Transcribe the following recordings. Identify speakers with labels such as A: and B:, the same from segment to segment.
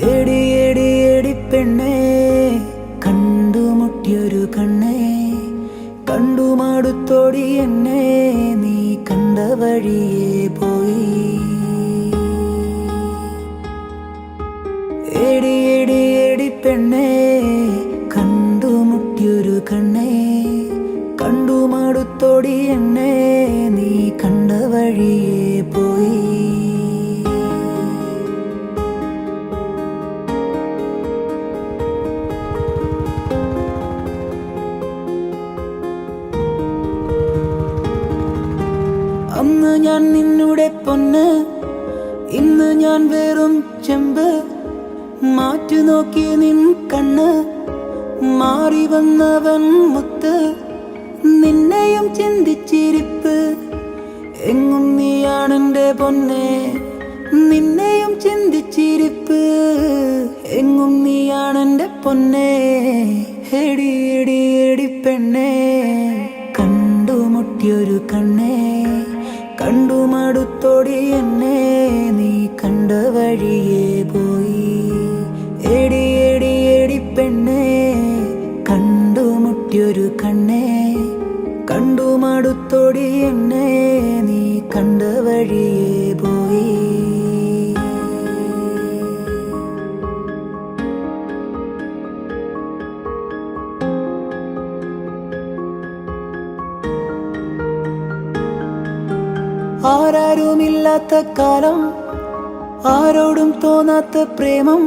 A: എടി എടി എടി പെണ്ണേ, കണ്ടുമുട്ടിയൊരു കണ്ണേ, കണ്ടുമാടുത്തോടി എന്നെ, നീ കണ്ട വഴിയേ പോയി. എടി എടി എടി പെണ്ണേ, കണ്ടുമുട്ടിയൊരു കണ്ണേ, കണ്ടുമാടുത്തോടി എന്നെ, നീ കണ്ട വഴിയേ പോയി. അന്ന് ഞാൻ നിന്നുടെ പൊന്ന്, ഇന്ന് ഞാൻ വെറും ചെമ്പ്. മാറ്റി നോക്കി നിൻ കണ്ണ്, മാറി വന്നവൻ മുത്ത്. നിന്നെയും ചിന്തിച്ചിരിപ്പ്, എങ്ങും നീയാണെൻ്റെ പൊന്നെ. നിന്നെയും ചിന്തിച്ചിരിപ്പ്, എങ്ങും നീയാണെൻ്റെ പൊന്നെ. എടി എടി എടി പെണ്ണേ, കണ്ടുമുട്ടിയൊരു കണ്ണേ, കണ്ടുമടുത്തോടി എന്നെ, നീ കണ്ട വഴിയേ പോയി. എടി എടി എടി പെണ്ണേ, കണ്ടുമുട്ടിയൊരു കണ്ണേ, കണ്ടുമടുത്തോടി എന്നെ, നീ കണ്ട വഴിയേ പോയി. ആരാരുമില്ലാത്ത കാലം, ആരോടും തോന്നാത്ത പ്രേമം,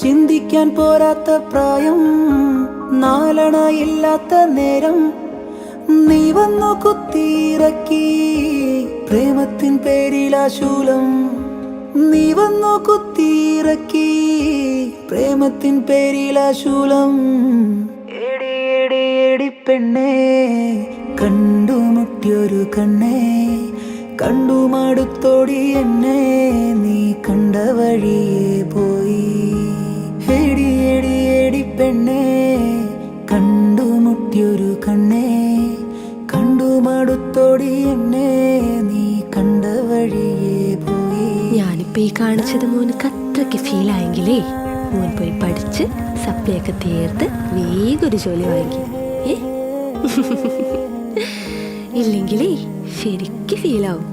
A: ചിന്തിക്കാൻ പോരാത്ത പ്രായം, നാലണയില്ലാത്ത നേരം, നീ വന്നു കുത്തിയിറക്കി പ്രേമത്തിൻ പേരിലാശൂലം. നീ വന്നു കുത്തിയിറക്കി പ്രേമത്തിൻ പേരിലാശൂലം. എടി എടി എടി പെണ്ണേ, കണ്ടുമുട്ടിയൊരു കണ്ണേ, കണ്ടുമടുത്തോടി എന്നെ, നീ കണ്ട വഴിയേ പോയി. എടി എടി എടി പെണ്ണേ, കണ്ടുമുട്ടിയൊരു കണ്ണേ, കണ്ടുമടുത്തോടി എന്നെ, നീ കണ്ട വഴിയേ പോയി.
B: ഞാനിപ്പോ ഈ കാണിച്ചത് മോനക്ക് അത്രയ്ക്ക് ഫീലായെങ്കിലേ, മോൻ പോയി പഠിച്ച് സപ്ലിയൊക്കെ തീർത്ത് വേഗം ഒരു ജോലി വാങ്ങി. ഇല്ലെങ്കിലേ ശരിക്ക് ഫീലാവും.